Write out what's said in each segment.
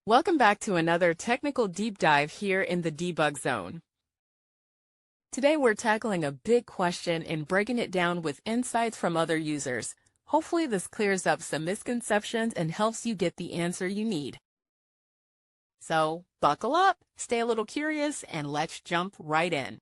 Welcome back to another technical deep dive here in the debug zone. Today we're tackling a big question and breaking it down with insights from other users. Hopefully this clears up some misconceptions and helps you get the answer you need. So buckle up, stay a little curious, and let's jump right in.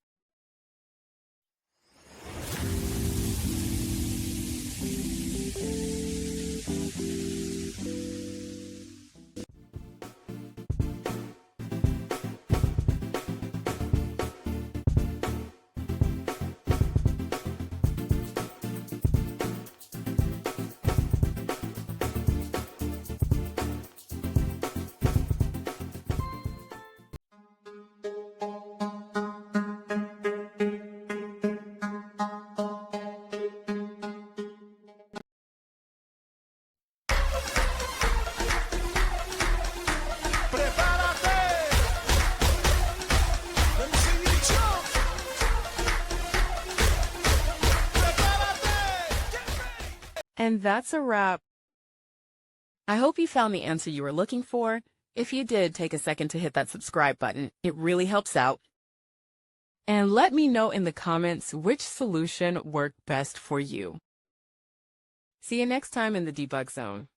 And that's a wrap. I hope you found the answer you were looking for. If you did, take a second to hit that subscribe button. It really helps out. And let me know in the comments which solution worked best for you. See you next time in the debug zone.